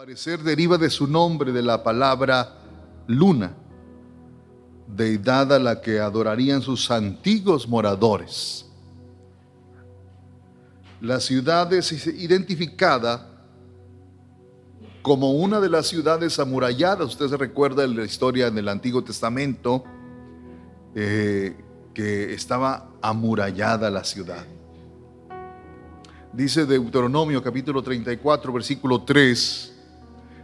parecer deriva de su nombre, de la palabra luna, deidad a la que adorarían sus antiguos moradores. La ciudad es identificada como una de las ciudades amuralladas. Usted se recuerda de la historia en el Antiguo Testamento, que estaba amurallada la ciudad. Dice Deuteronomio capítulo 34 versículo 3,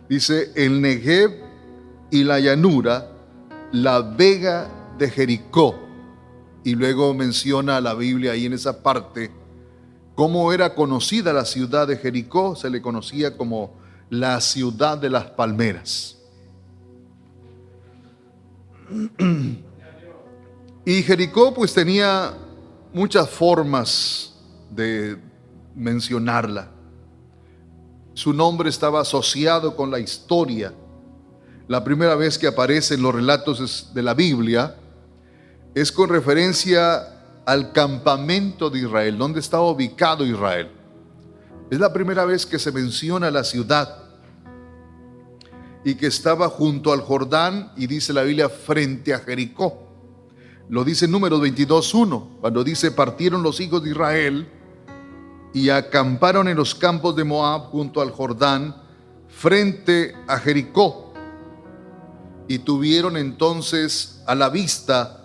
dice: el Negev y la llanura, la vega de Jericó. Y luego menciona la Biblia ahí en esa parte cómo era conocida la ciudad de Jericó. Se le conocía como la ciudad de las palmeras. Y Jericó pues tenía muchas formas de mencionarla. Su nombre estaba asociado con la historia. La primera vez que aparece en los relatos de la Biblia es con referencia al campamento de Israel, donde estaba ubicado Israel. Es la primera vez que se menciona la ciudad, y que estaba junto al Jordán, y dice la Biblia frente a Jericó. Lo dice en Números 22:1, cuando dice: partieron los hijos de Israel y acamparon en los campos de Moab junto al Jordán frente a Jericó, y tuvieron entonces a la vista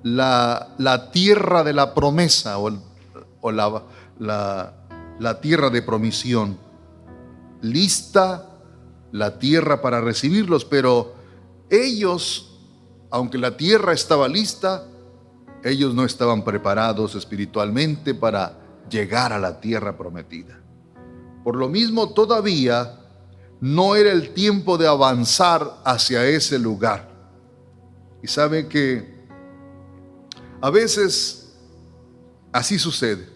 la tierra de la promesa, o la tierra de promisión, lista la tierra para recibirlos. Pero ellos, aunque la tierra estaba lista, ellos no estaban preparados espiritualmente para llegar a la tierra prometida. Por lo mismo, todavía no era el tiempo de avanzar hacia ese lugar. Y sabe que a veces así sucede.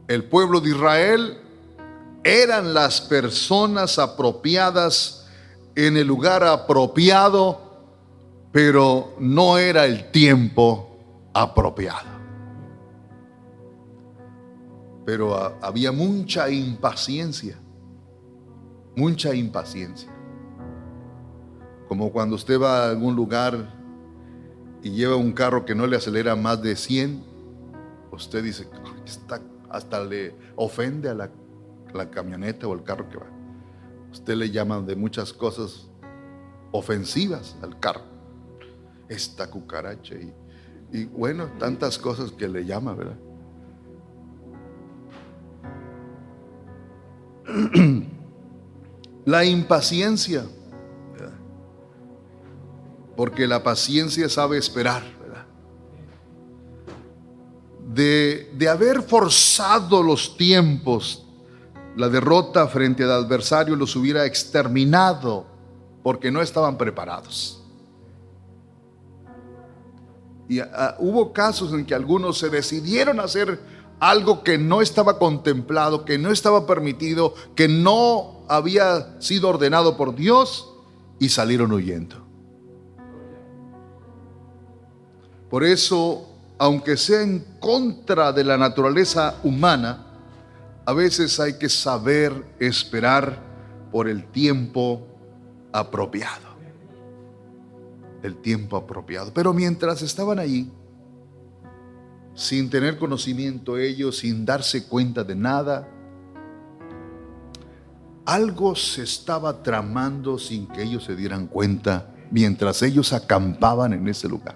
El pueblo de Israel eran las personas apropiadas en el lugar apropiado, pero no era el tiempo apropiado. Pero había mucha impaciencia, mucha impaciencia. Como cuando usted va a algún lugar y lleva un carro que no le acelera más de 100, usted dice: hasta le ofende a la camioneta o el carro que va. Usted le llama de muchas cosas ofensivas al carro, esta cucaracha y bueno, tantas cosas que le llama, ¿verdad? La impaciencia, ¿verdad? Porque la paciencia sabe esperar, ¿verdad? De haber forzado los tiempos, la derrota frente al adversario los hubiera exterminado, porque no estaban preparados. Y hubo casos en que algunos se decidieron a hacer algo que no estaba contemplado, que no estaba permitido, que no había sido ordenado por Dios, y salieron huyendo. Por eso, aunque sea en contra de la naturaleza humana, a veces hay que saber esperar por el tiempo apropiado. El tiempo apropiado. Pero mientras estaban allí, sin tener conocimiento ellos, sin darse cuenta de nada, algo se estaba tramando sin que ellos se dieran cuenta, mientras ellos acampaban en ese lugar.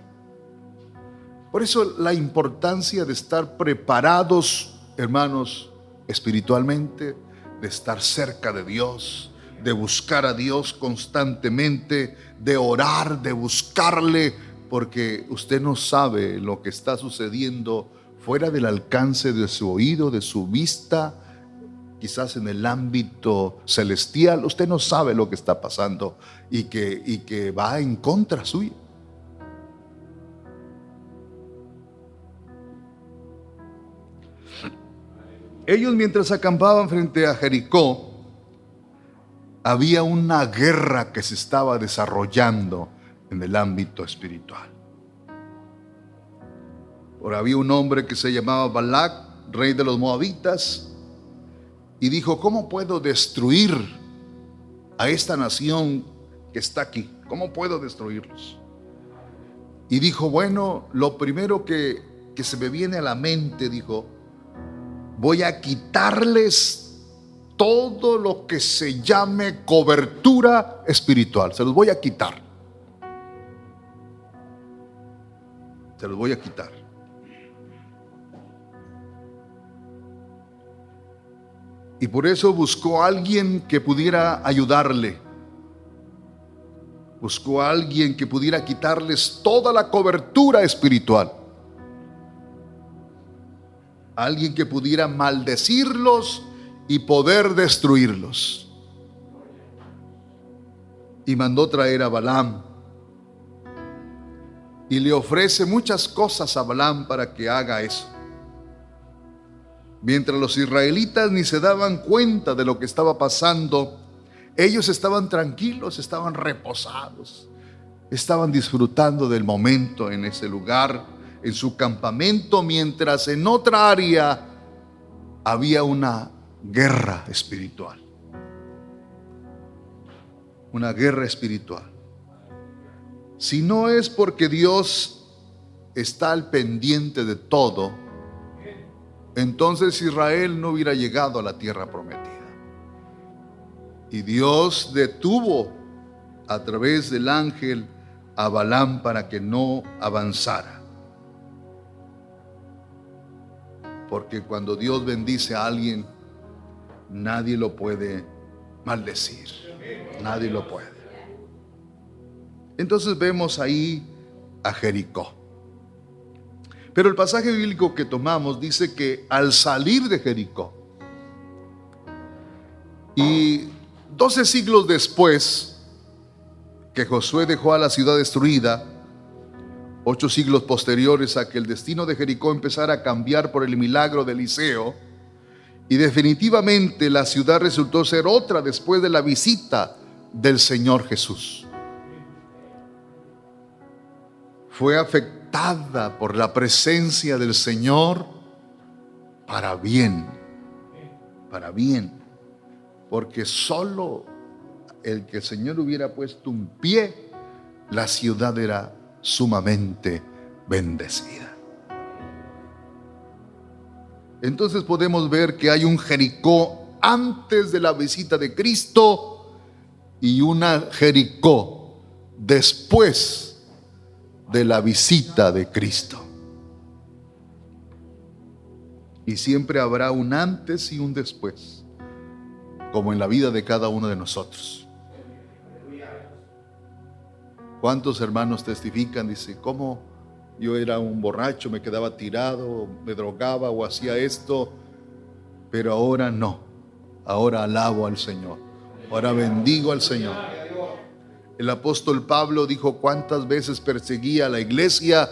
Por eso la importancia de estar preparados, hermanos, espiritualmente, de estar cerca de Dios, de buscar a Dios constantemente, de orar, de buscarle, porque usted no sabe lo que está sucediendo fuera del alcance de su oído, de su vista, quizás en el ámbito celestial. Usted no sabe lo que está pasando y que va en contra suya. Ellos, mientras acampaban frente a Jericó, había una guerra que se estaba desarrollando en el ámbito espiritual. Ahora, había un hombre que se llamaba Balac, rey de los moabitas, y dijo: ¿cómo puedo destruir a esta nación que está aquí? ¿Cómo puedo destruirlos? Y dijo, bueno, lo primero que se me viene a la mente, dijo, voy a quitarles todo lo que se llame cobertura espiritual. Se los voy a quitar. Se los voy a quitar. Y por eso buscó a alguien que pudiera ayudarle. Buscó a alguien que pudiera quitarles toda la cobertura espiritual. Alguien que pudiera maldecirlos y poder destruirlos. Y mandó traer a Balaam. Y le ofrece muchas cosas a Balaam para que haga eso. Mientras los israelitas ni se daban cuenta de lo que estaba pasando, ellos estaban tranquilos, estaban reposados, estaban disfrutando del momento en ese lugar, en su campamento, mientras en otra área había una guerra espiritual. Una guerra espiritual. Si no es porque Dios está al pendiente de todo, entonces Israel no hubiera llegado a la tierra prometida. Y Dios detuvo a través del ángel a Balaam para que no avanzara. Porque cuando Dios bendice a alguien, nadie lo puede maldecir. Nadie lo puede. Entonces vemos ahí a Jericó. Pero el pasaje bíblico que tomamos dice que al salir de Jericó, y 12 siglos después que Josué dejó a la ciudad destruida, 8 siglos posteriores a que el destino de Jericó empezara a cambiar por el milagro de Eliseo, y definitivamente la ciudad resultó ser otra después de la visita del Señor Jesús. Fue afectada por la presencia del Señor para bien, porque solo el que el Señor hubiera puesto un pie, la ciudad era sumamente bendecida. Entonces podemos ver que hay un Jericó antes de la visita de Cristo y una Jericó después de la visita de Cristo. Y siempre habrá un antes y un después, como en la vida de cada uno de nosotros. ¿Cuántos hermanos testifican? Dice, ¿cómo yo era un borracho, me quedaba tirado, me drogaba o hacía esto, pero ahora no? Ahora alabo al Señor, ahora bendigo al Señor. El apóstol Pablo dijo, ¿cuántas veces perseguía a la iglesia?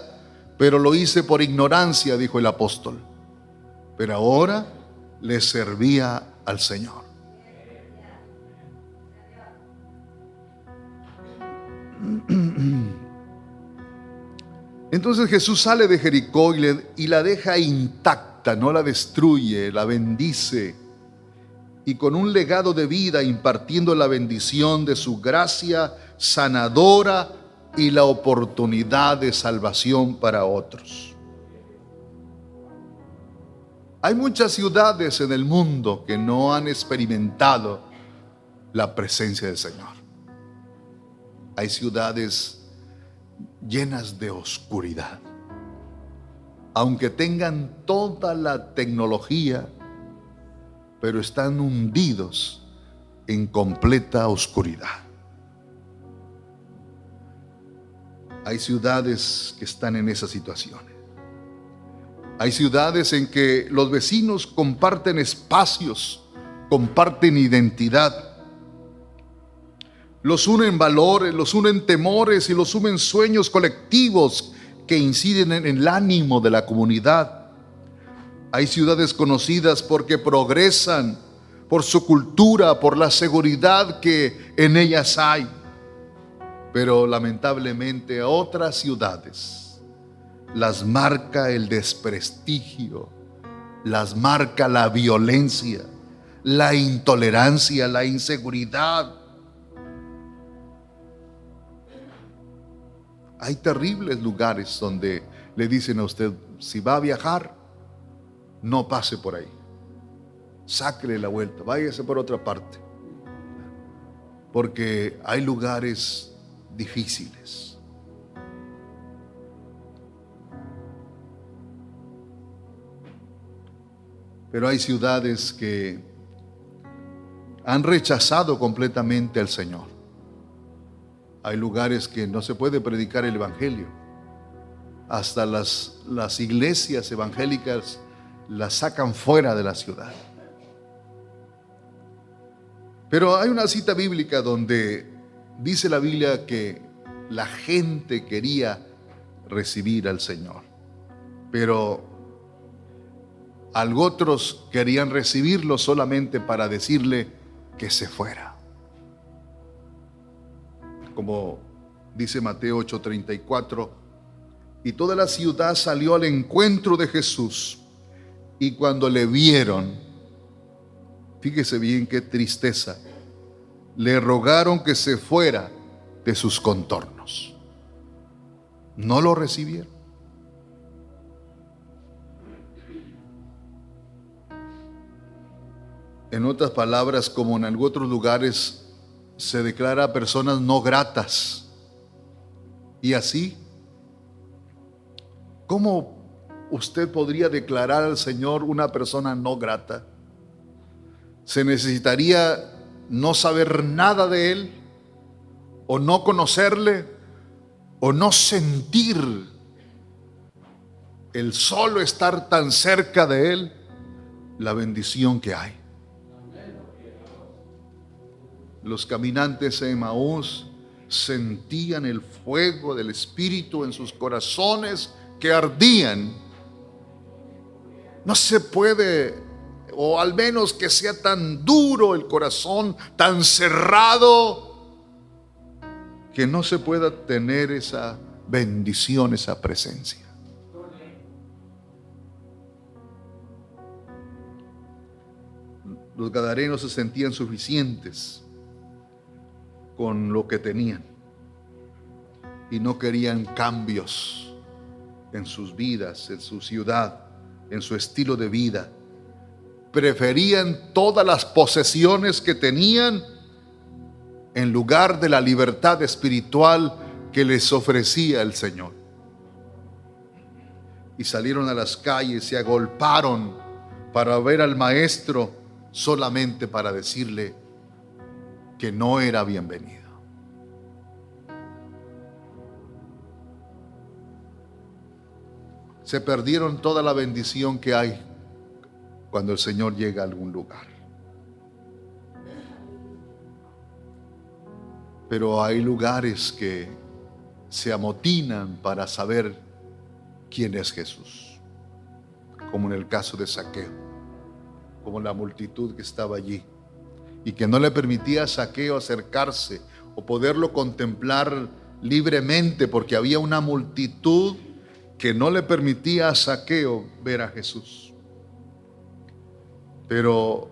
Pero lo hice por ignorancia, dijo el apóstol. Pero ahora le servía al Señor. Entonces Jesús sale de Jericó y la deja intacta, no la destruye, la bendice. Y con un legado de vida, impartiendo la bendición de su gracia sanadora y la oportunidad de salvación para otros. Hay muchas ciudades en el mundo que no han experimentado la presencia del Señor. Hay ciudades llenas de oscuridad. Aunque tengan toda la tecnología, pero están hundidos en completa oscuridad. Hay ciudades que están en esa situación. Hay ciudades en que los vecinos comparten espacios, comparten identidad. Los unen valores, los unen temores y los unen sueños colectivos que inciden en el ánimo de la comunidad. Hay ciudades conocidas porque progresan por su cultura, por la seguridad que en ellas hay. Pero lamentablemente a otras ciudades las marca el desprestigio, las marca la violencia, la intolerancia, la inseguridad. Hay terribles lugares donde le dicen a usted, si va a viajar, no pase por ahí. Sáquele la vuelta, váyase por otra parte. Porque hay lugares difíciles. Pero hay ciudades que han rechazado completamente al Señor. Hay lugares que no se puede predicar el evangelio. Hasta las iglesias evangélicas las sacan fuera de la ciudad. Pero hay una cita bíblica donde dice la Biblia que la gente quería recibir al Señor, pero otros querían recibirlo solamente para decirle que se fuera. Como dice Mateo 8:34, y toda la ciudad salió al encuentro de Jesús, y cuando le vieron, fíjese bien qué tristeza, le rogaron que se fuera de sus contornos. No lo recibieron. En otras palabras, como en algunos otros lugares, se declara a personas no gratas. Y así, ¿cómo usted podría declarar al Señor una persona no grata? Se necesitaría no saber nada de Él, o no conocerle, o no sentir el solo estar tan cerca de Él, la bendición que hay. Los caminantes en Emaús sentían el fuego del Espíritu en sus corazones que ardían. No se puede, o al menos que sea tan duro el corazón, tan cerrado, que no se pueda tener esa bendición, esa presencia. Los gadarenos se sentían suficientes con lo que tenían y no querían cambios en sus vidas, en su ciudad, en su estilo de vida. Preferían todas las posesiones que tenían en lugar de la libertad espiritual que les ofrecía el Señor. Y salieron a las calles, se agolparon para ver al Maestro, solamente para decirle que no era bienvenido. Se perdieron toda la bendición que hay cuando el Señor llega a algún lugar. Pero hay lugares que se amotinan para saber quién es Jesús, como en el caso de Zaqueo, como la multitud que estaba allí y que no le permitía a Zaqueo acercarse o poderlo contemplar libremente, porque había una multitud que no le permitía a Zaqueo ver a Jesús. Pero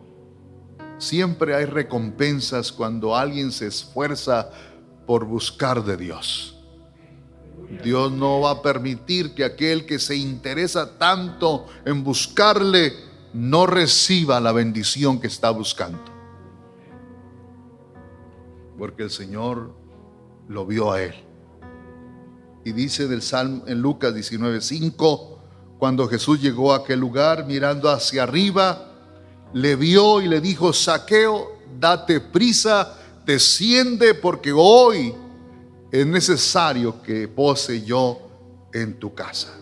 siempre hay recompensas cuando alguien se esfuerza por buscar de Dios. Dios no va a permitir que aquel que se interesa tanto en buscarle no reciba la bendición que está buscando. Porque el Señor lo vio a él. Y dice del Salmo en Lucas 19:5, cuando Jesús llegó a aquel lugar, mirando hacia arriba, le vio y le dijo: Zaqueo, date prisa, desciende, porque hoy es necesario que pose yo en tu casa.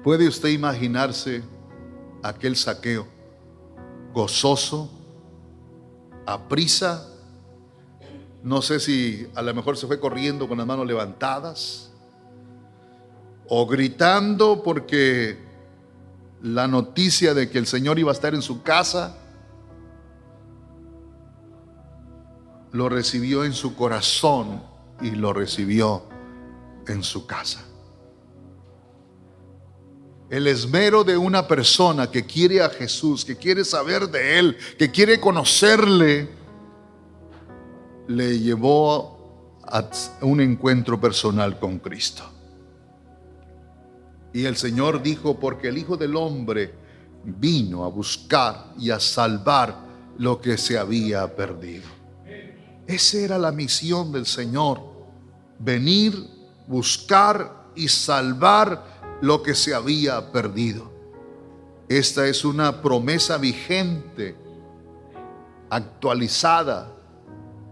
¿Puede usted imaginarse aquel Zaqueo gozoso, aprisa? No sé si a lo mejor se fue corriendo con las manos levantadas o gritando porque la noticia de que el Señor iba a estar en su casa lo recibió en su corazón y lo recibió en su casa. El esmero de una persona que quiere a Jesús, que quiere saber de Él, que quiere conocerle, le llevó a un encuentro personal con Cristo. Y el Señor dijo, porque el Hijo del Hombre vino a buscar y a salvar lo que se había perdido. Esa era la misión del Señor: venir, buscar y salvar lo que se había perdido. Esta es una promesa vigente, actualizada,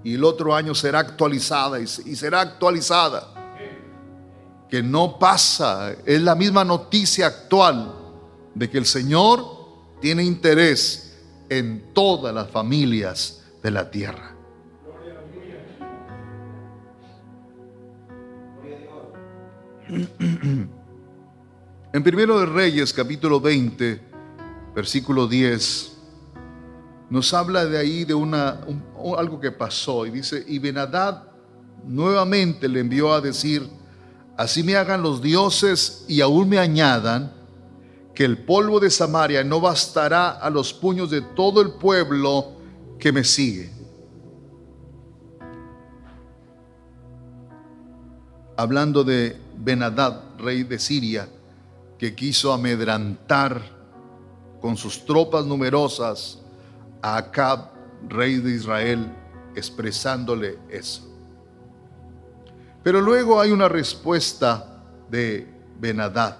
y el otro año será actualizada y será actualizada, que no pasa. Es la misma noticia actual de que el Señor tiene interés en todas las familias de la tierra. En Primero de Reyes, capítulo 20, versículo 10, nos habla de ahí de algo que pasó, y dice: y Ben-Hadad nuevamente le envió a decir: así me hagan los dioses y aún me añadan, que el polvo de Samaria no bastará a los puños de todo el pueblo que me sigue. Hablando de Ben-Hadad, rey de Siria, que quiso amedrantar con sus tropas numerosas a Acab, rey de Israel, expresándole eso. Pero luego hay una respuesta de Ben-Hadad.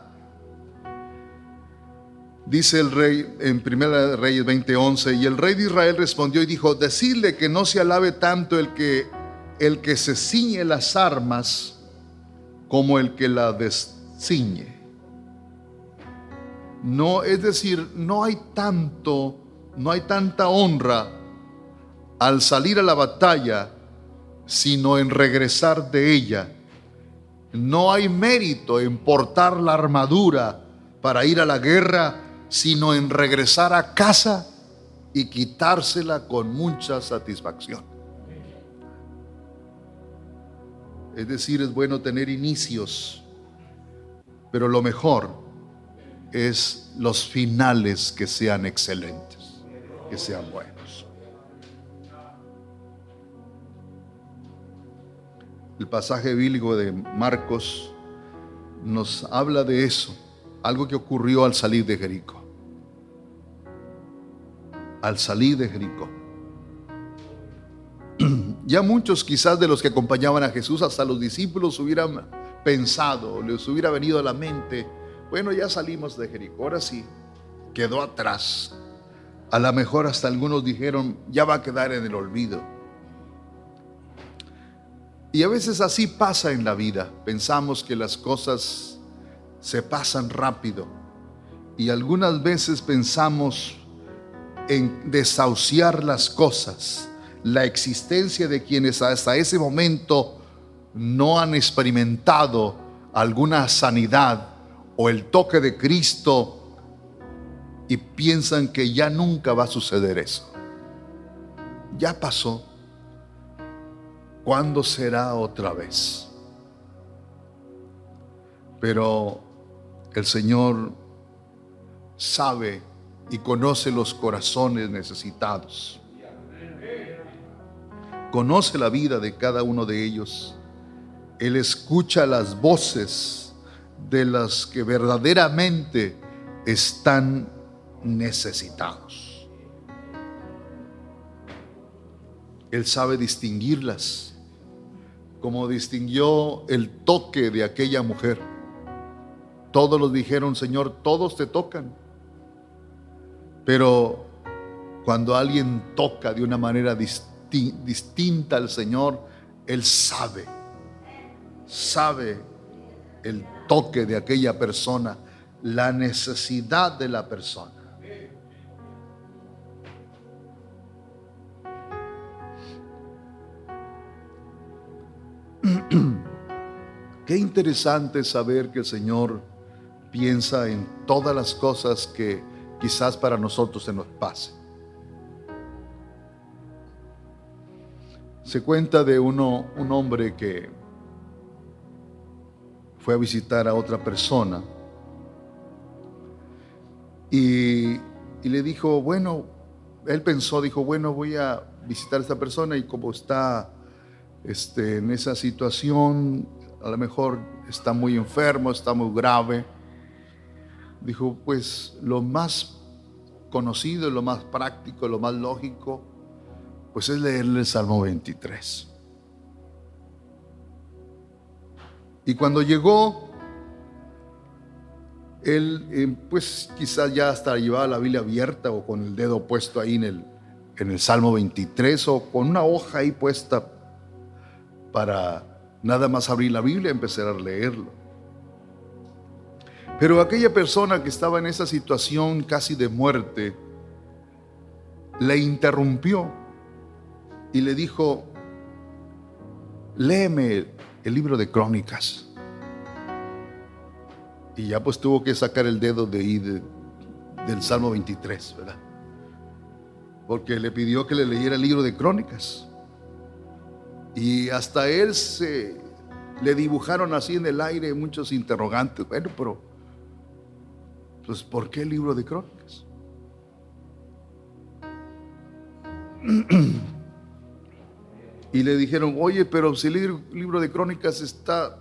Dice el rey en Primera de Reyes 20:11: y el rey de Israel respondió y dijo: decidle que no se alabe tanto el que se ciñe las armas como el que la desciñe. No, es decir, no hay tanta honra al salir a la batalla, sino en regresar de ella. No hay mérito en portar la armadura para ir a la guerra, sino en regresar a casa y quitársela con mucha satisfacción. Es decir, es bueno tener inicios, pero lo mejor es los finales que sean excelentes, que sean buenos. El pasaje bíblico de Marcos nos habla de eso, algo que ocurrió al salir de Jericó. Al salir de Jericó, ya muchos quizás de los que acompañaban a Jesús, hasta los discípulos, hubieran pensado, les hubiera venido a la mente: bueno, ya salimos de Jericó, ahora sí, quedó atrás. A lo mejor hasta algunos dijeron: ya va a quedar en el olvido. Y a veces así pasa en la vida. Pensamos que las cosas se pasan rápido, y algunas veces pensamos en desahuciar las cosas, la existencia de quienes hasta ese momento no han experimentado alguna sanidad o el toque de Cristo, y piensan que ya nunca va a suceder eso. Ya pasó. ¿Cuándo será otra vez? Pero el Señor sabe y conoce los corazones necesitados. Conoce la vida de cada uno de ellos. Él escucha las voces de las que verdaderamente están necesitados. Él sabe distinguirlas, como distinguió el toque de aquella mujer. Todos los dijeron: Señor, todos te tocan. Pero cuando alguien toca de una manera distinta al Señor, Él sabe el toque de aquella persona, la necesidad de la persona. Qué interesante saber que el Señor piensa en todas las cosas que quizás para nosotros se nos pase. Se cuenta de un hombre que fue a visitar a otra persona y le dijo, bueno, él pensó, dijo, bueno, voy a visitar a esta persona, y como está en esa situación, a lo mejor está muy enfermo, está muy grave. Dijo, pues lo más conocido, lo más práctico, lo más lógico, pues es leerle el Salmo 23. Y cuando llegó, él pues quizás ya hasta llevaba la Biblia abierta o con el dedo puesto ahí en el Salmo 23 o con una hoja ahí puesta para nada más abrir la Biblia y empezar a leerlo. Pero aquella persona que estaba en esa situación casi de muerte le interrumpió y le dijo, léeme el libro de Crónicas. Y ya pues tuvo que sacar el dedo de ahí del Salmo 23, ¿verdad? Porque le pidió que le leyera el libro de Crónicas. Y hasta él le dibujaron así en el aire muchos interrogantes. Bueno, pero pues ¿por qué el libro de Crónicas? Y le dijeron, oye, pero si el libro de Crónicas está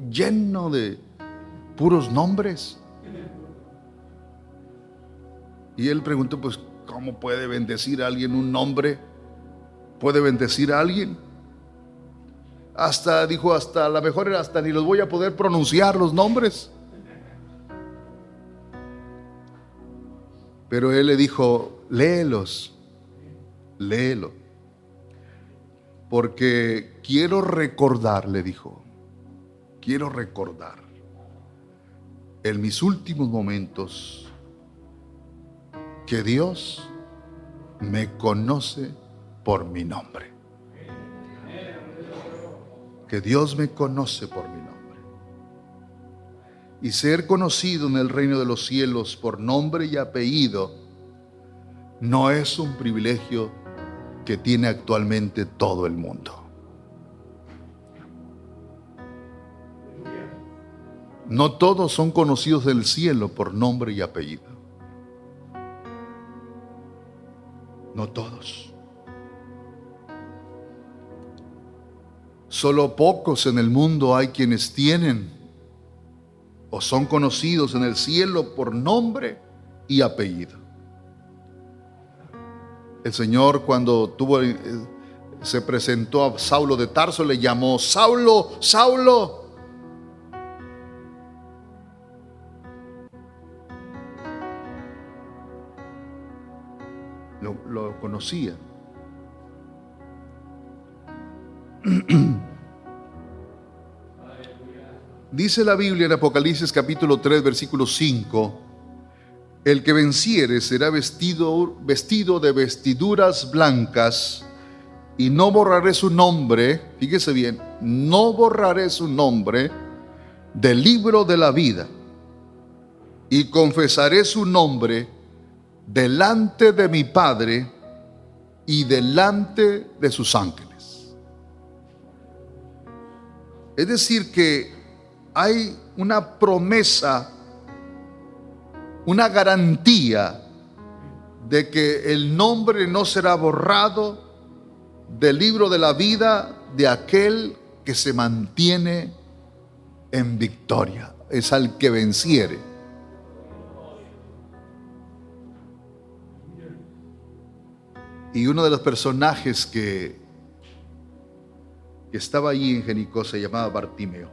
lleno de puros nombres. Y él preguntó, pues ¿cómo puede bendecir a alguien un nombre? ¿Puede bendecir a alguien? Dijo, hasta a lo mejor hasta ni los voy a poder pronunciar los nombres. Pero él le dijo, léelos, léelo. Porque quiero recordar, le dijo, quiero recordar en mis últimos momentos que Dios me conoce por mi nombre. Que Dios me conoce por mi nombre. Y ser conocido en el reino de los cielos por nombre y apellido no es un privilegio que tiene actualmente todo el mundo. No todos son conocidos del cielo por nombre y apellido. No todos. Solo pocos en el mundo hay quienes tienen o son conocidos en el cielo por nombre y apellido. El Señor, cuando se presentó a Saulo de Tarso, le llamó Saulo, Saulo. Lo conocía. Dice la Biblia en Apocalipsis capítulo 3 versículo 5: el que venciere será vestido de vestiduras blancas, y no borraré su nombre, fíjese bien, no borraré su nombre del libro de la vida, y confesaré su nombre delante de mi Padre y delante de sus ángeles. Es decir, que hay una promesa, una garantía de que el nombre no será borrado del libro de la vida de aquel que se mantiene en victoria. Es al que venciere. Y uno de los personajes que estaba allí en Jericó se llamaba Bartimeo,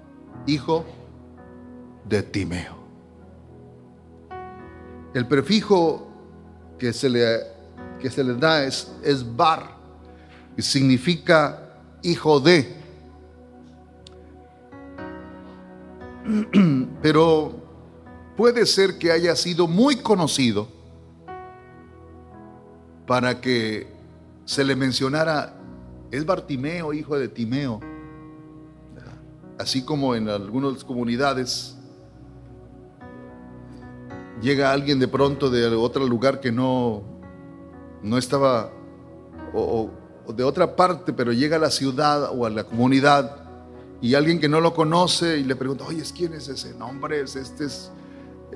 hijo de Timeo. El prefijo que se le da es bar, que significa hijo de. Pero puede ser que haya sido muy conocido para que se le mencionara, es Bartimeo, hijo de Timeo. Así como en algunas comunidades llega alguien de pronto de otro lugar que no estaba, o de otra parte, pero llega a la ciudad o a la comunidad, y alguien que no lo conoce y le pregunta, oye, ¿quién es ese nombre?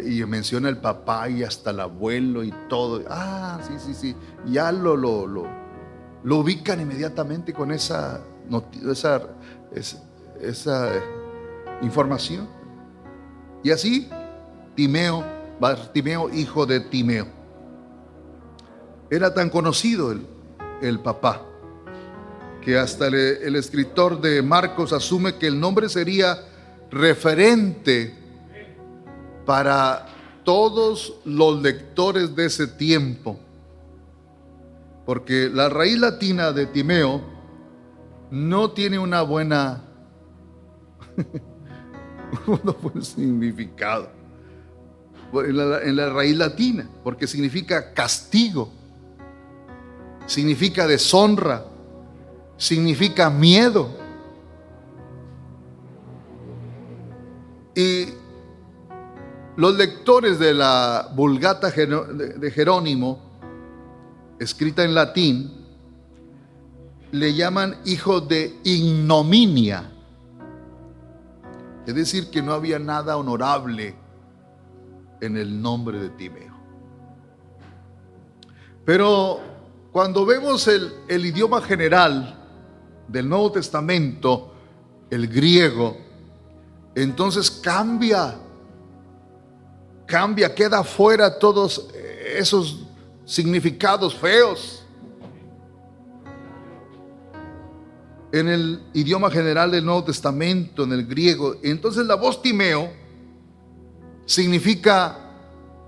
Y menciona el papá y hasta el abuelo y todo. Ah, sí, ya lo lo ubican inmediatamente con esa información. Y así Bartimeo, hijo de Timeo. Era tan conocido el papá, que hasta el escritor de Marcos asume que el nombre sería referente para todos los lectores de ese tiempo, porque la raíz latina de Timeo no tiene un buen significado en la raíz latina, porque significa castigo, significa deshonra, significa miedo. Y los lectores de la Vulgata de Jerónimo, escrita en latín, le llaman hijo de ignominia. Es decir, que no había nada honorable en el nombre de Timeo. Pero cuando vemos el idioma general del Nuevo Testamento, el griego, entonces cambia, queda fuera todos esos significados feos. En el idioma general del Nuevo Testamento, en el griego, entonces la voz Timeo significa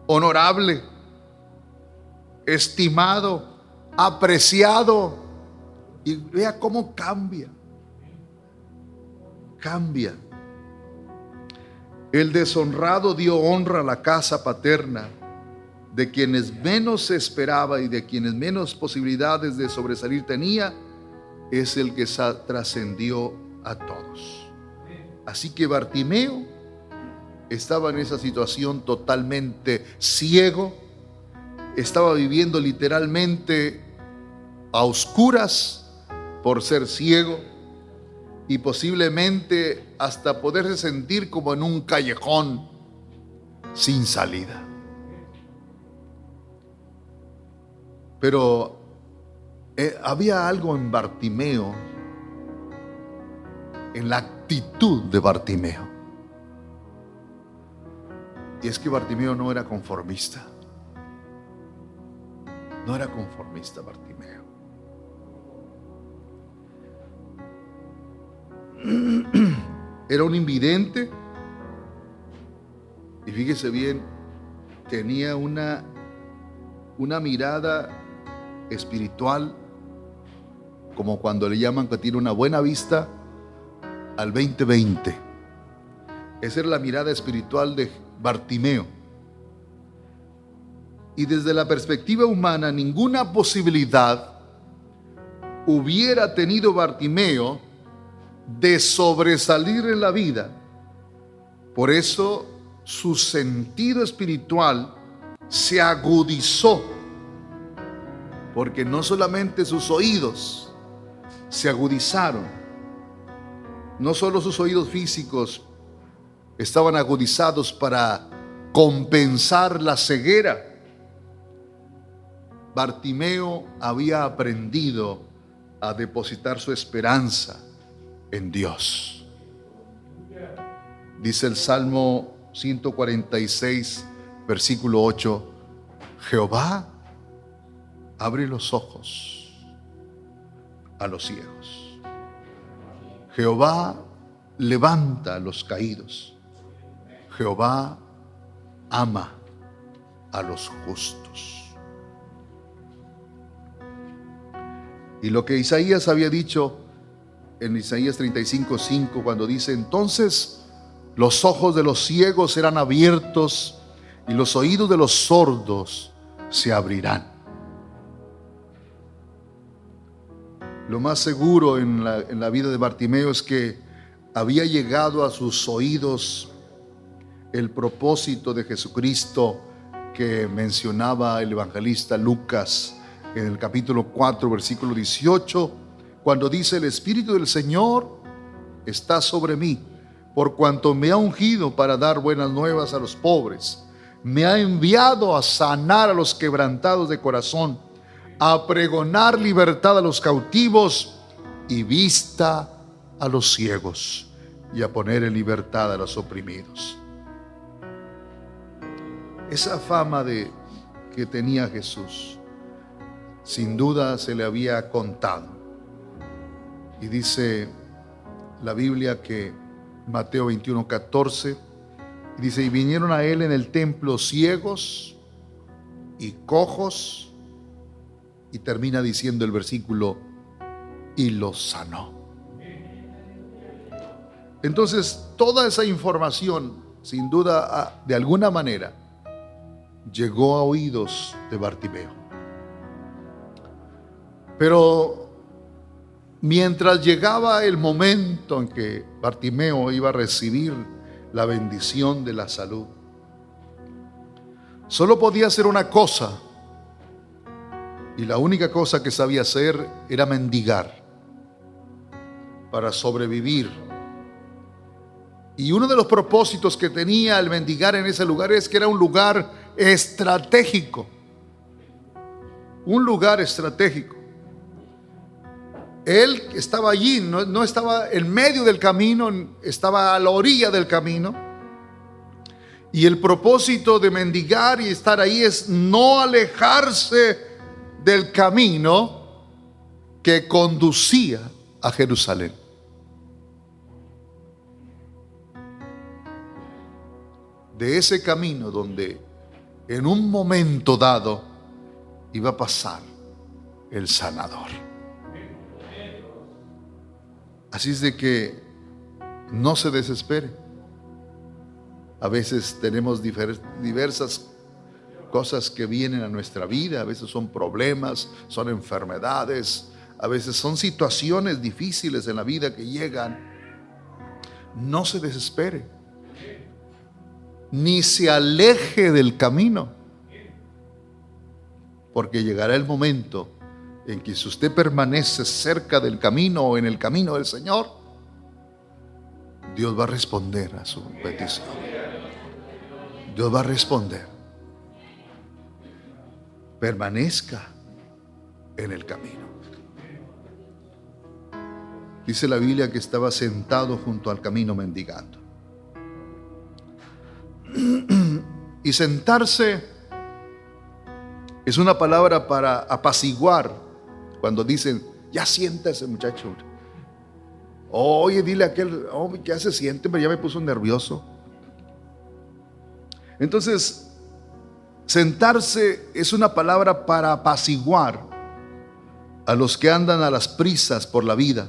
honorable, estimado, apreciado. Y vea cómo cambia. El deshonrado dio honra a la casa paterna, de quienes menos se esperaba y de quienes menos posibilidades de sobresalir tenía, es el que trascendió a todos. Así que Bartimeo estaba en esa situación totalmente ciego, estaba viviendo literalmente a oscuras por ser ciego, y posiblemente hasta poderse sentir como en un callejón sin salida. Pero había algo en Bartimeo, en la actitud de Bartimeo, y es que Bartimeo no era conformista. No era conformista Bartimeo. Era un invidente, y fíjese bien, tenía una mirada espiritual, como cuando le llaman que tiene una buena vista al 20/20. Esa era la mirada espiritual de Bartimeo. Y desde la perspectiva humana, ninguna posibilidad hubiera tenido Bartimeo de sobresalir en la vida. Por eso su sentido espiritual se agudizó, porque no solamente sus oídos se agudizaron, no solo sus oídos físicos estaban agudizados para compensar la ceguera. Bartimeo había aprendido a depositar su esperanza en Dios. Dice el Salmo 146, versículo 8: Jehová abre los ojos a los ciegos. Jehová levanta a los caídos. Jehová ama a los justos. Y lo que Isaías había dicho en Isaías 35:5, cuando dice: entonces los ojos de los ciegos serán abiertos y los oídos de los sordos se abrirán. Lo más seguro en la vida de Bartimeo es que había llegado a sus oídos el propósito de Jesucristo que mencionaba el evangelista Lucas en el capítulo 4, versículo 18, cuando dice: el Espíritu del Señor está sobre mí, por cuanto me ha ungido para dar buenas nuevas a los pobres, me ha enviado a sanar a los quebrantados de corazón, a pregonar libertad a los cautivos y vista a los ciegos, y a poner en libertad a los oprimidos. Esa fama que tenía Jesús, sin duda se le había contado. Y dice la Biblia que Mateo 21:14 dice: y vinieron a él en el templo ciegos y cojos, y termina diciendo el versículo: y los sanó. Entonces, toda esa información, sin duda, de alguna manera, llegó a oídos de Bartimeo. Pero mientras llegaba el momento en que Bartimeo iba a recibir la bendición de la salud, solo podía hacer una cosa, y la única cosa que sabía hacer era mendigar para sobrevivir. Y uno de los propósitos que tenía el mendigar en ese lugar es que era un lugar estratégico. Un lugar estratégico. Él estaba allí, no estaba en medio del camino, estaba a la orilla del camino. Y el propósito de mendigar y estar ahí es no alejarse del camino que conducía a Jerusalén. De ese camino donde en un momento dado iba a pasar el sanador. Así es de que no se desespere. A veces tenemos diversas cosas que vienen a nuestra vida. A veces son problemas, son enfermedades, a veces son situaciones difíciles en la vida que llegan. No se desespere, ni se aleje del camino, porque llegará el momento en que, si usted permanece cerca del camino o en el camino del Señor, Dios va a responder a su petición. Dios va a responder. Permanezca en el camino. Dice la Biblia que estaba sentado junto al camino mendigando. Y sentarse es una palabra para apaciguar. Cuando dicen: ya siéntese, muchacho. Oye, dile a aquel: oh, ya se siente, pero ya me puso nervioso. Entonces, sentarse es una palabra para apaciguar a los que andan a las prisas por la vida.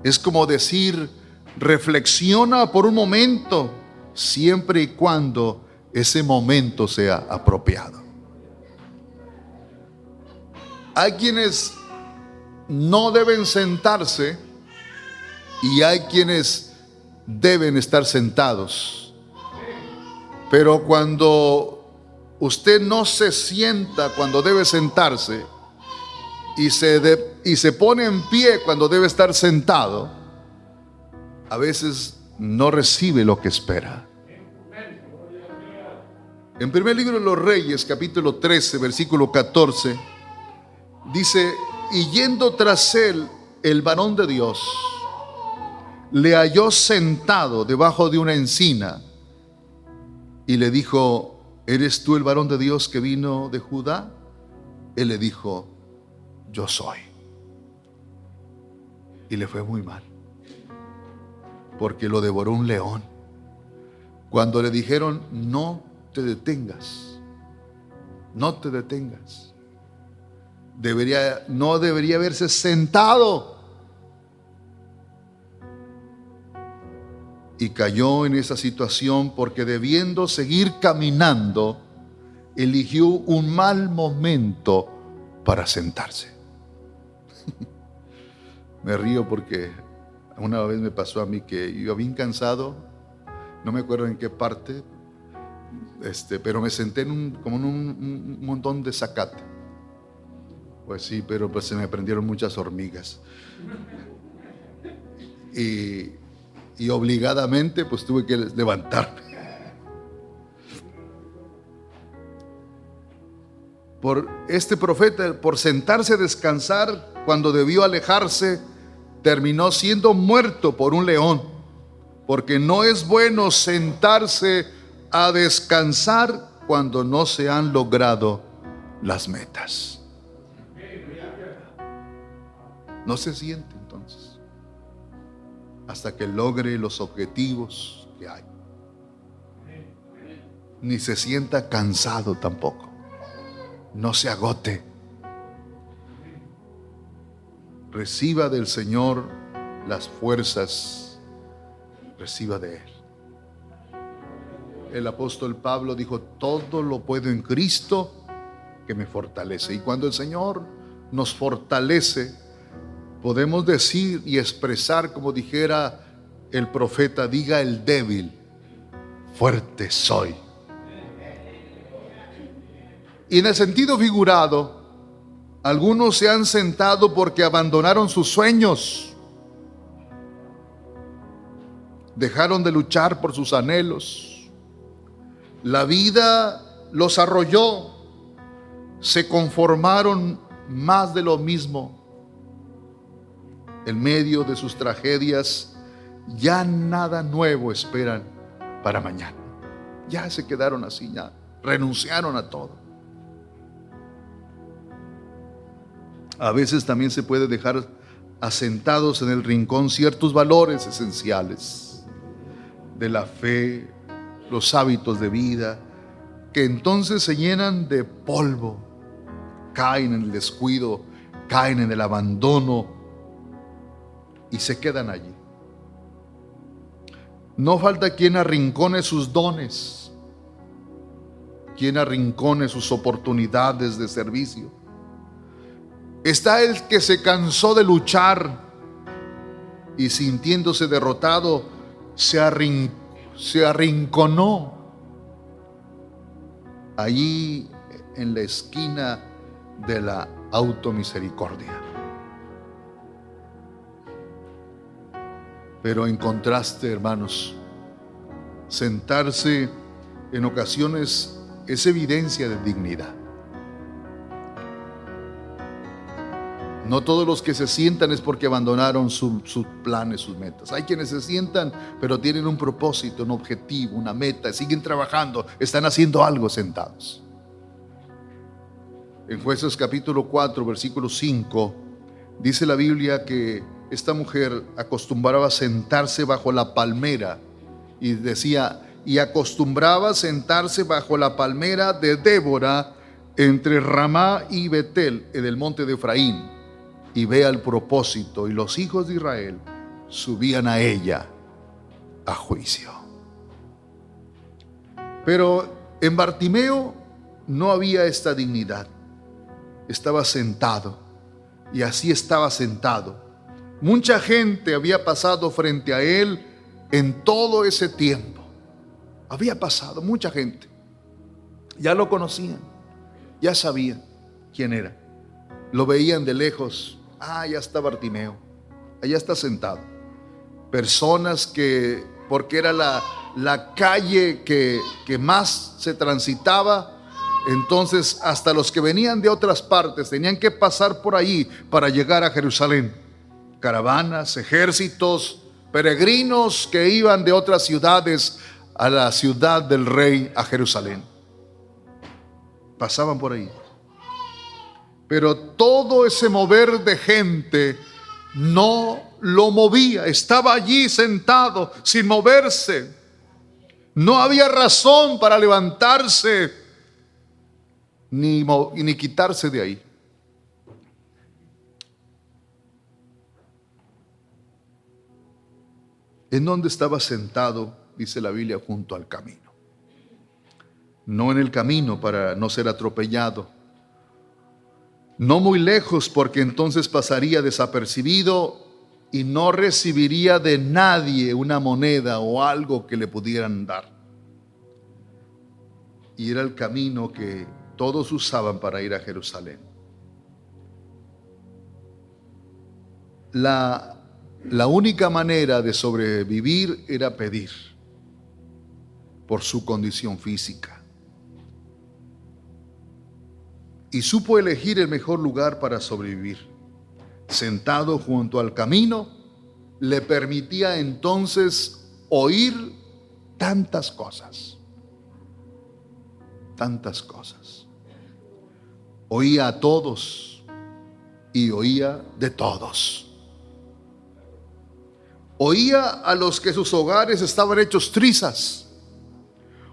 Es como decir: reflexiona por un momento, siempre y cuando ese momento sea apropiado. Hay quienes no deben sentarse y hay quienes deben estar sentados. Pero cuando usted no se sienta cuando debe sentarse y se pone en pie cuando debe estar sentado, a veces no recibe lo que espera. En primer libro de los Reyes, capítulo 13, versículo 14, dice: y yendo tras él el varón de Dios, le halló sentado debajo de una encina y le dijo: ¿eres tú el varón de Dios que vino de Judá? Él le dijo: yo soy. Y le fue muy mal, porque lo devoró un león. Cuando le dijeron: no te detengas, no te detengas, no debería haberse sentado. Y cayó en esa situación porque, debiendo seguir caminando, eligió un mal momento para sentarse. Me río porque una vez me pasó a mí que iba bien cansado, no me acuerdo en qué parte, pero me senté como en un montón de zacate. Pues sí, pero pues se me prendieron muchas hormigas. Y obligadamente pues tuve que levantarme. por este profeta, por sentarse a descansar cuando debió alejarse, terminó siendo muerto por un león, porque no es bueno sentarse a descansar cuando no se han logrado las metas. No se siente entonces hasta que logre los objetivos que hay. Ni se sienta cansado tampoco. No se agote. Reciba del Señor las fuerzas, reciba de Él. El apóstol Pablo dijo: todo lo puedo en Cristo que me fortalece. Y cuando el Señor nos fortalece, podemos decir y expresar, como dijera el profeta: diga el débil, fuerte soy. Y en el sentido figurado, algunos se han sentado porque abandonaron sus sueños, dejaron de luchar por sus anhelos. La vida los arrolló, se conformaron más de lo mismo. En medio de sus tragedias, ya nada nuevo esperan para mañana. Ya se quedaron así, ya renunciaron a todo. A veces también se puede dejar asentados en el rincón ciertos valores esenciales de la fe, los hábitos de vida, que entonces se llenan de polvo, caen en el descuido, caen en el abandono y se quedan allí. No falta quien arrincone sus dones, quien arrincone sus oportunidades de servicio. Está el que se cansó de luchar y, sintiéndose derrotado, se arrinconó allí en la esquina de la automisericordia. Pero en contraste, hermanos, sentarse en ocasiones es evidencia de dignidad. No todos los que se sientan es porque abandonaron sus planes, sus metas. Hay quienes se sientan, pero tienen un propósito, un objetivo, una meta, siguen trabajando, están haciendo algo sentados. En Jueces capítulo 4, versículo 5, dice la Biblia que esta mujer acostumbraba sentarse bajo la palmera, y decía: y acostumbraba sentarse bajo la palmera de Débora entre Ramá y Betel, en el monte de Efraín. Y vea el propósito, y los hijos de Israel subían a ella a juicio. Pero en Bartimeo no había esta dignidad. Estaba sentado, y así estaba sentado. Mucha gente había pasado frente a él en todo ese tiempo. Había pasado mucha gente. Ya lo conocían, ya sabían quién era. Lo veían de lejos. Ya está Bartimeo, allá está sentado. Personas que, porque era la calle que más se transitaba, entonces hasta los que venían de otras partes tenían que pasar por ahí para llegar a Jerusalén. Caravanas, ejércitos, peregrinos que iban de otras ciudades a la ciudad del rey, a Jerusalén. Pasaban por ahí. Pero todo ese mover de gente no lo movía. Estaba allí sentado sin moverse. No había razón para levantarse ni quitarse de ahí. ¿En dónde estaba sentado? Dice la Biblia: junto al camino. No en el camino para no ser atropellado. No muy lejos, porque entonces pasaría desapercibido y no recibiría de nadie una moneda o algo que le pudieran dar. Y era el camino que todos usaban para ir a Jerusalén. La única manera de sobrevivir era pedir, por su condición física. y supo elegir el mejor lugar para sobrevivir. Sentado junto al camino, le permitía entonces oír tantas cosas. Tantas cosas. Oía a todos y oía de todos. Oía a los que sus hogares estaban hechos trizas.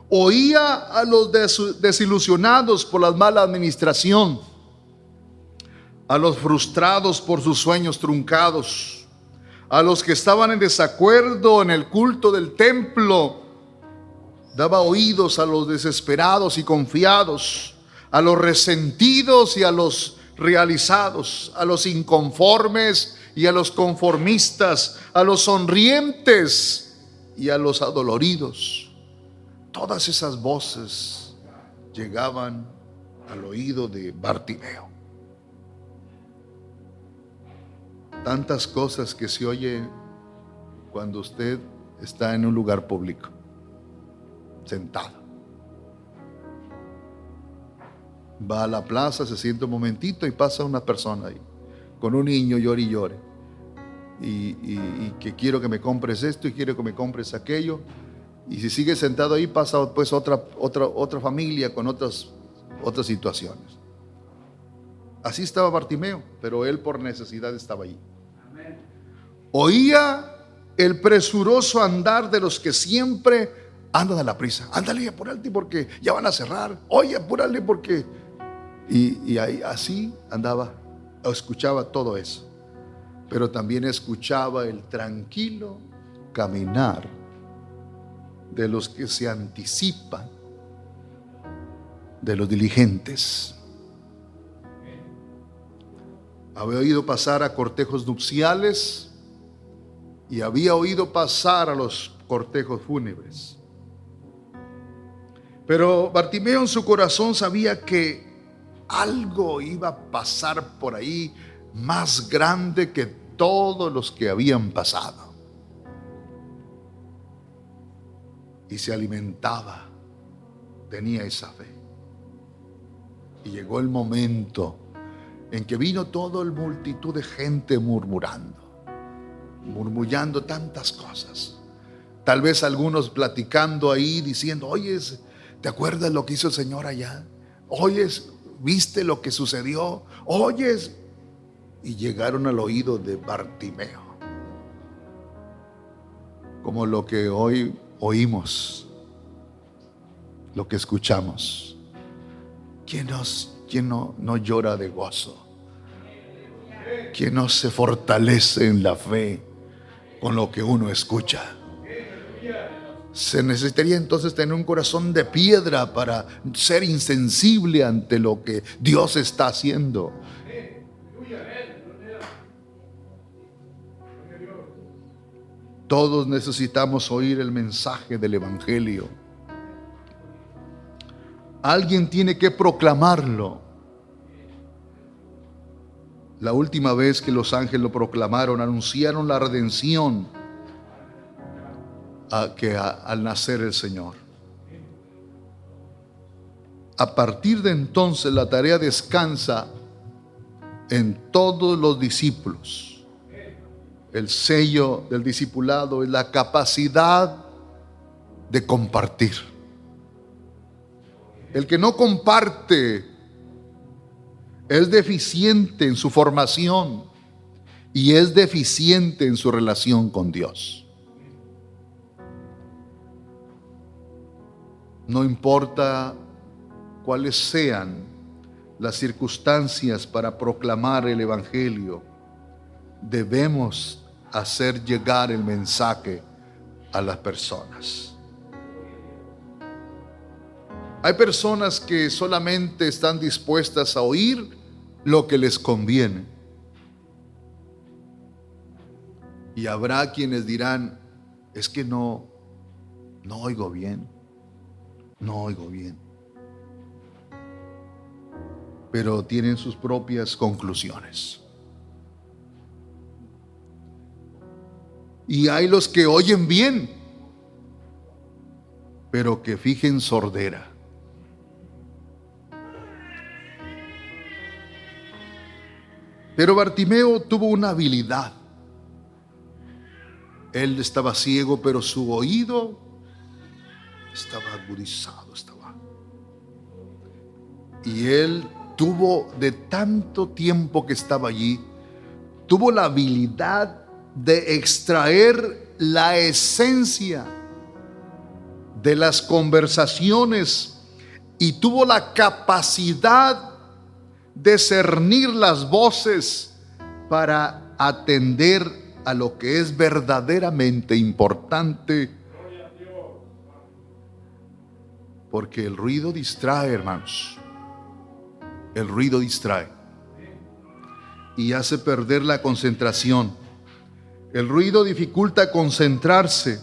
Oía a los desilusionados por la mala administración, a los frustrados por sus sueños truncados, a los que estaban en desacuerdo en el culto del templo. Daba oídos a los desesperados y confiados, a los resentidos y a los realizados, a los inconformes y a los conformistas, a los sonrientes y a los adoloridos. Todas esas voces llegaban al oído de Bartimeo. Tantas cosas que se oye cuando usted está en un lugar público, sentado. Va a la plaza, se sienta un momentito y pasa una persona ahí, con un niño, llore y llore. Y que quiero que me compres esto y quiero que me compres aquello. Y si sigue sentado ahí, pasa pues otra familia con otras situaciones. Así estaba Bartimeo, pero él por necesidad estaba allí. Oía el presuroso andar de los que siempre andan a la prisa. Ándale, apúrate porque ya van a cerrar. Oye, apúrale porque... Y ahí así andaba, escuchaba todo eso. Pero también escuchaba el tranquilo caminar de los que se anticipan, de los diligentes. Había oído pasar a cortejos nupciales y había oído pasar a los cortejos fúnebres. Pero Bartimeo en su corazón sabía que algo iba a pasar por ahí más grande que todos los que habían pasado. Y se alimentaba, tenía esa fe. Y llegó el momento en que vino toda la multitud de gente murmullando tantas cosas. Tal vez algunos platicando ahí, diciendo: oyes, ¿te acuerdas lo que hizo el Señor allá? Oyes, ¿viste lo que sucedió? Oyes. Y llegaron al oído de Bartimeo, como lo que hoy oímos, lo que escuchamos. ¿Quién no llora de gozo? ¿Quién no se fortalece en la fe con lo que uno escucha? Se necesitaría entonces tener un corazón de piedra para ser insensible ante lo que Dios está haciendo. Todos necesitamos oír el mensaje del Evangelio. Alguien tiene que proclamarlo. La última vez que los ángeles lo proclamaron, anunciaron la redención al nacer el Señor. A partir de entonces la tarea descansa en todos los discípulos. El sello del discipulado es la capacidad de compartir. El que no comparte es deficiente en su formación y es deficiente en su relación con Dios. No importa cuáles sean las circunstancias para proclamar el Evangelio, debemos hacer llegar el mensaje a las personas. Hay personas que solamente están dispuestas a oír lo que les conviene. Y habrá quienes dirán: es que no oigo bien. No oigo bien. Pero tienen sus propias conclusiones. Y hay los que oyen bien, pero que fijen sordera. Pero Bartimeo tuvo una habilidad. Él estaba ciego, pero su oído estaba agudizado, y él tuvo, de tanto tiempo que estaba allí, tuvo la habilidad de extraer la esencia de las conversaciones y tuvo la capacidad de discernir las voces para atender a lo que es verdaderamente importante, porque el ruido distrae, hermanos. El ruido distrae y hace perder la concentración. El ruido dificulta concentrarse.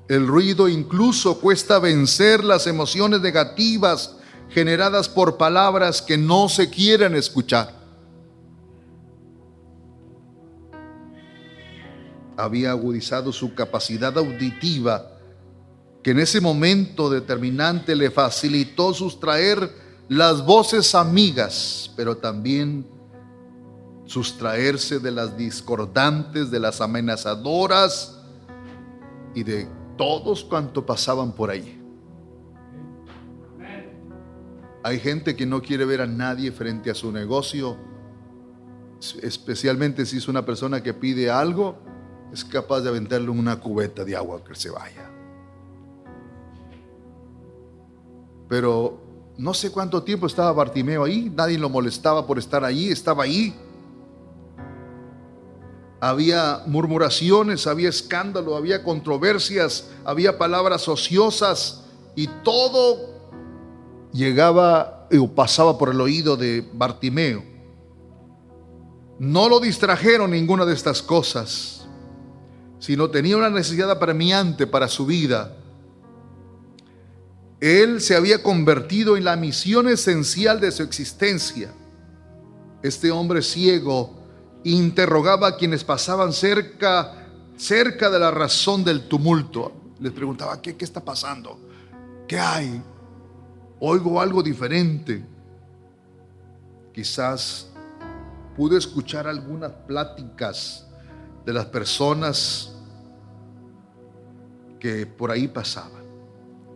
El ruido incluso cuesta vencer las emociones negativas generadas por palabras que no se quieren escuchar. Había agudizado su capacidad auditiva, que en ese momento determinante le facilitó sustraer las voces amigas, pero también sustraerse de las discordantes, de las amenazadoras y de todos cuantos pasaban por allí. Hay gente que no quiere ver a nadie frente a su negocio, especialmente si es una persona que pide algo, es capaz de aventarle una cubeta de agua que se vaya. Pero no sé cuánto tiempo estaba Bartimeo ahí, nadie lo molestaba por estar allí, estaba ahí. Había murmuraciones, había escándalo, había controversias, había palabras ociosas y todo llegaba o pasaba por el oído de Bartimeo. No lo distrajeron ninguna de estas cosas, sino tenía una necesidad apremiante para su vida. Él se había convertido en la misión esencial de su existencia. Este hombre ciego interrogaba a quienes pasaban cerca de la razón del tumulto. Les preguntaba, ¿qué está pasando? ¿Qué hay? Oigo algo diferente. Quizás pude escuchar algunas pláticas de las personas que por ahí pasaban.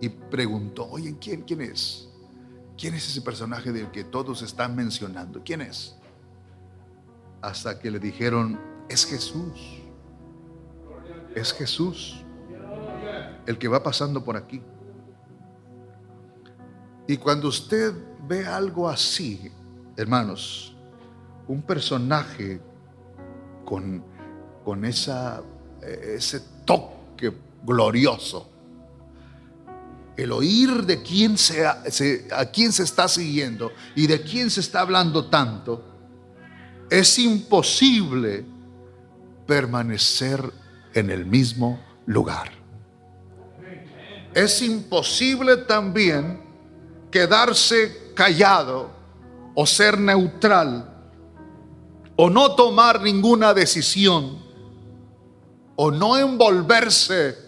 Y preguntó, oye, ¿quién es? ¿Quién es ese personaje del que todos están mencionando? ¿Quién es? Hasta que le dijeron, es Jesús. Es Jesús, el que va pasando por aquí. Y cuando usted ve algo así, hermanos, un personaje con ese toque glorioso, el oír de a quién se está siguiendo y de quién se está hablando tanto, es imposible permanecer en el mismo lugar. Es imposible también quedarse callado o ser neutral o no tomar ninguna decisión o no envolverse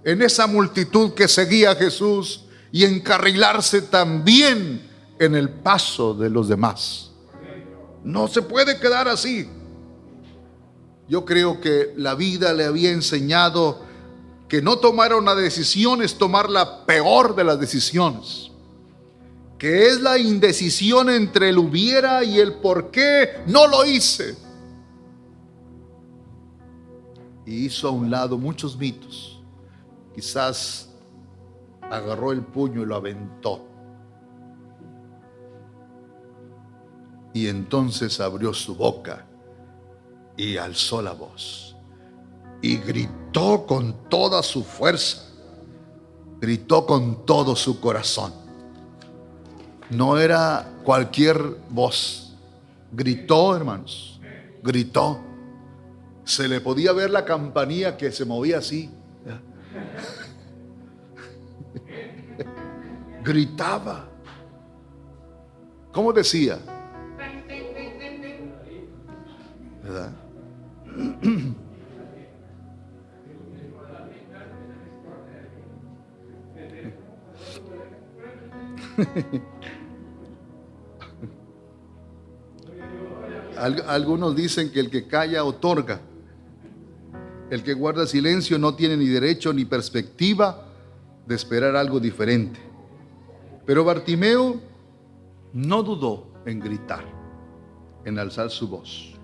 en esa multitud que seguía a Jesús y encarrilarse también en el paso de los demás. No se puede quedar así. Yo creo que la vida le había enseñado que no tomar una decisión es tomar la peor de las decisiones, que es la indecisión entre el hubiera y el por qué no lo hice. Y hizo a un lado muchos mitos. Quizás agarró el puño y lo aventó. Y entonces abrió su boca y alzó la voz y gritó con toda su fuerza, gritó con todo su corazón. No era cualquier voz. Gritó, hermanos, gritó. Se le podía ver la campanilla que se movía así. Gritaba. ¿Cómo decía? ¿Verdad? Algunos dicen que el que calla otorga. El que guarda silencio no tiene ni derecho ni perspectiva de esperar algo diferente. Pero Bartimeo no dudó en gritar, en alzar su voz.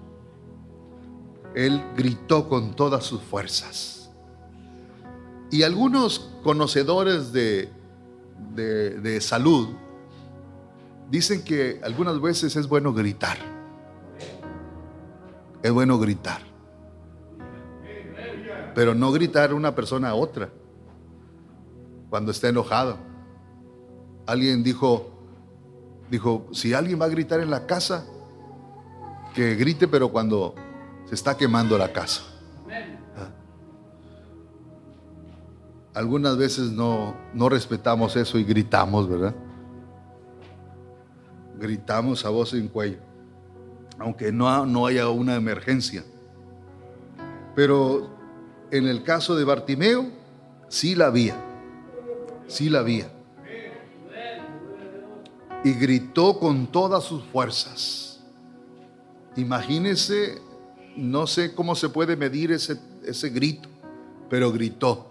Él gritó con todas sus fuerzas. Y algunos conocedores de salud dicen que algunas veces es bueno gritar. Es bueno gritar. Pero no gritar una persona a otra cuando está enojado. Alguien dijo, si alguien va a gritar en la casa, que grite, pero cuando se está quemando la casa. Algunas veces no respetamos eso y gritamos, ¿verdad? Gritamos a voz en cuello, aunque no haya una emergencia. Pero en el caso de Bartimeo, sí la había. Sí la había. Y gritó con todas sus fuerzas. Imagínense, no sé cómo se puede medir ese grito, pero gritó.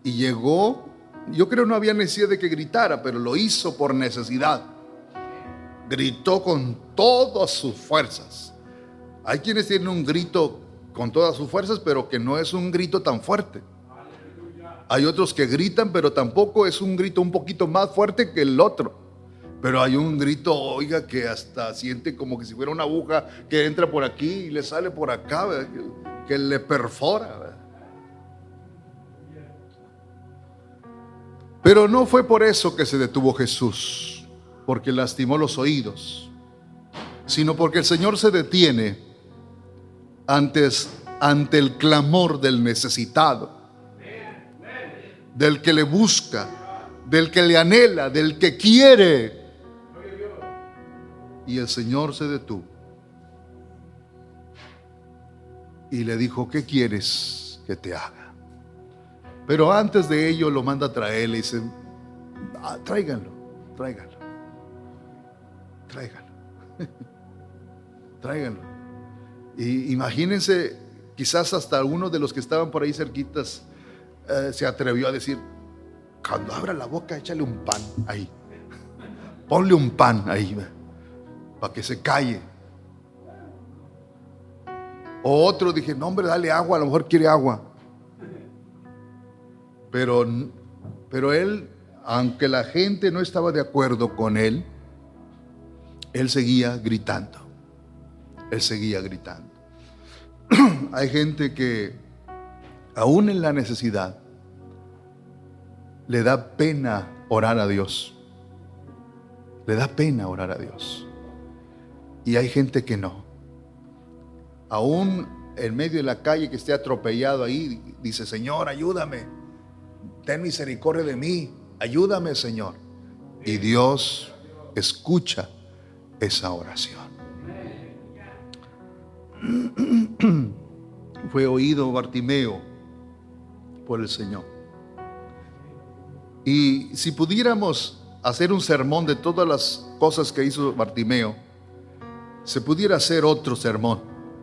Y llegó, yo creo no había necesidad de que gritara, pero lo hizo por necesidad. Gritó con todas sus fuerzas. Hay quienes tienen un grito con todas sus fuerzas, pero que no es un grito tan fuerte. Hay otros que gritan, pero tampoco es un grito un poquito más fuerte que el otro. Pero hay un grito, oiga, que hasta siente como que si fuera una aguja que entra por aquí y le sale por acá, ¿verdad? Que le perfora, ¿verdad? Pero no fue por eso que se detuvo Jesús, porque lastimó los oídos, sino porque el Señor se detiene ante el clamor del necesitado, del que le busca, del que le anhela, del que quiere. Y el Señor se detuvo y le dijo, ¿qué quieres que te haga? Pero antes de ello lo manda a traer, le dice, tráiganlo. Y imagínense, quizás hasta uno de los que estaban por ahí cerquitas se atrevió a decir, cuando abra la boca, échale un pan ahí. Ponle un pan ahí, para que se calle. O otro dije, no hombre, dale agua, a lo mejor quiere agua. Pero él, aunque la gente no estaba de acuerdo con él, él seguía gritando. Él seguía gritando. Hay gente que aún en la necesidad le da pena orar a Dios. Le da pena orar a Dios. Y hay gente que no. Aún en medio de la calle que esté atropellado ahí, dice, Señor, ayúdame. Ten misericordia de mí. Ayúdame, Señor. Y Dios escucha esa oración. Fue oído Bartimeo por el Señor. Y si pudiéramos hacer un sermón de todas las cosas que hizo Bartimeo, se pudiera hacer otro sermón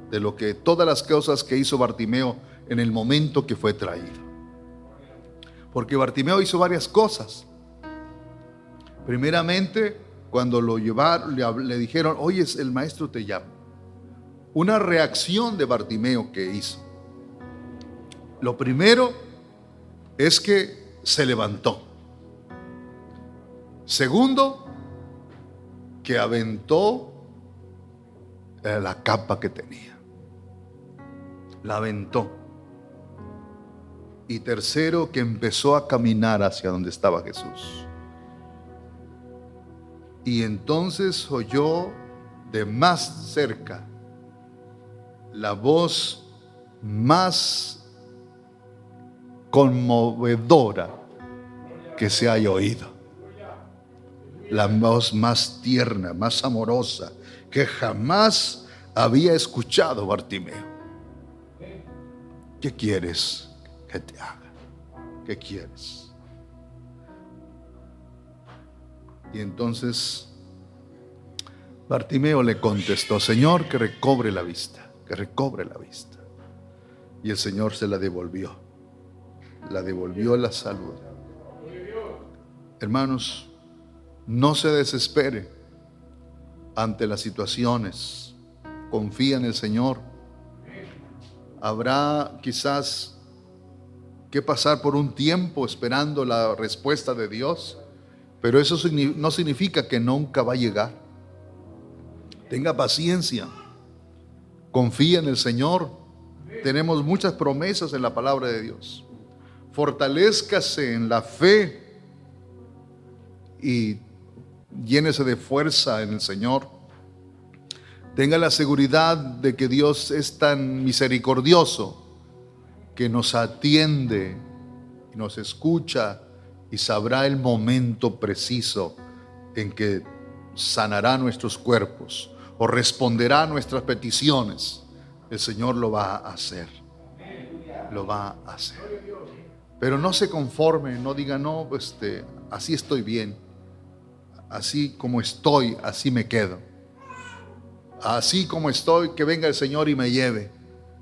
de lo que todas las cosas que hizo Bartimeo en el momento que fue traído. Porque Bartimeo hizo varias cosas. Primeramente, cuando lo llevaron, le dijeron, oye, el maestro te llama. Una reacción de Bartimeo que hizo. Lo primero es que se levantó. Segundo, que aventó la capa que tenía. La aventó. Y tercero, que empezó a caminar hacia donde estaba Jesús. Y entonces oyó de más cerca la voz más conmovedora que se haya oído. La voz más tierna, más amorosa que jamás había escuchado Bartimeo. ¿Qué quieres que te haga? ¿Qué quieres? Y entonces Bartimeo le contestó: Señor, que recobre la vista, que recobre la vista. Y el Señor se la devolvió la salud. Hermanos, no se desespere ante las situaciones. Confía en el Señor. Habrá quizás que pasar por un tiempo esperando la respuesta de Dios, pero eso no significa que nunca va a llegar. Tenga paciencia. Confía en el Señor. Tenemos muchas promesas en la palabra de Dios. Fortalézcase en la fe y llénese de fuerza en el Señor. Tenga la seguridad de que Dios es tan misericordioso que nos atiende y nos escucha y sabrá el momento preciso en que sanará nuestros cuerpos o responderá a nuestras peticiones. El Señor lo va a hacer. Lo va a hacer. Pero no se conforme, no diga: no, así estoy bien. Así como estoy, así me quedo. Así como estoy, que venga el Señor y me lleve.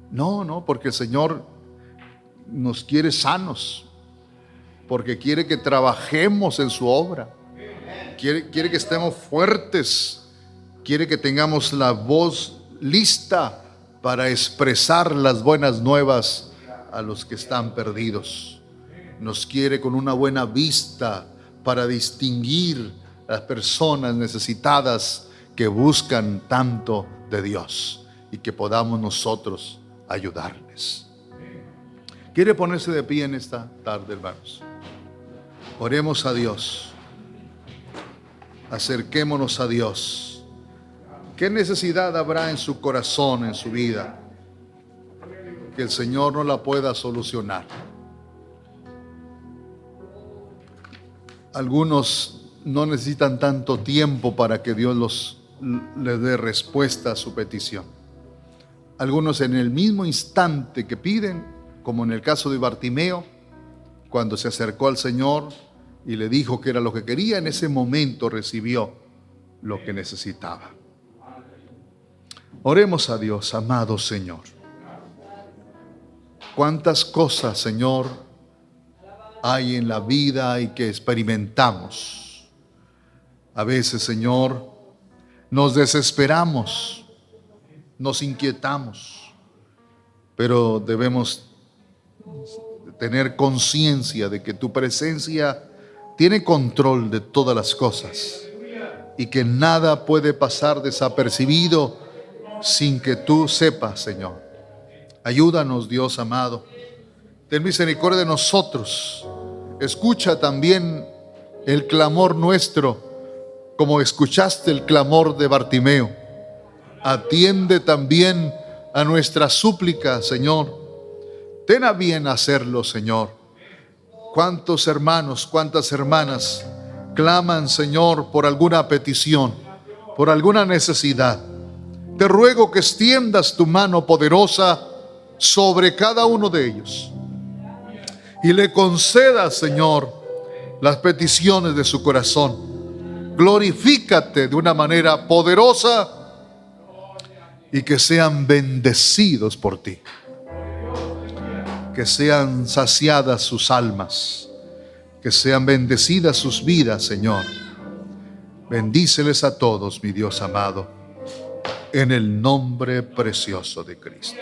No, porque el Señor nos quiere sanos, porque quiere que trabajemos en su obra, quiere que estemos fuertes, quiere que tengamos la voz lista para expresar las buenas nuevas a los que están perdidos. Nos quiere con una buena vista para distinguir las personas necesitadas que buscan tanto de Dios y que podamos nosotros ayudarles. ¿Quiere ponerse de pie en esta tarde, hermanos? Oremos a Dios. Acerquémonos a Dios. ¿Qué necesidad habrá en su corazón, en su vida, que el Señor no la pueda solucionar? Algunos no necesitan tanto tiempo para que Dios les dé respuesta a su petición. Algunos en el mismo instante que piden, como en el caso de Bartimeo, cuando se acercó al Señor y le dijo que era lo que quería, en ese momento recibió lo que necesitaba. Oremos a Dios. Amado Señor, cuántas cosas, Señor, hay en la vida y que experimentamos. A veces, Señor, nos desesperamos, nos inquietamos, pero debemos tener conciencia de que tu presencia tiene control de todas las cosas y que nada puede pasar desapercibido sin que tú sepas, Señor. Ayúdanos, Dios amado. Ten misericordia de nosotros. Escucha también el clamor nuestro, como escuchaste el clamor de Bartimeo. Atiende también a nuestra súplica, Señor. Ten a bien hacerlo, Señor. Cuántos hermanos, cuántas hermanas claman, Señor, por alguna petición, por alguna necesidad. Te ruego que extiendas tu mano poderosa sobre cada uno de ellos y le concedas, Señor, las peticiones de su corazón. Glorifícate de una manera poderosa y que sean bendecidos por ti. Que sean saciadas sus almas, que sean bendecidas sus vidas, Señor. Bendíceles a todos, mi Dios amado, en el nombre precioso de Cristo.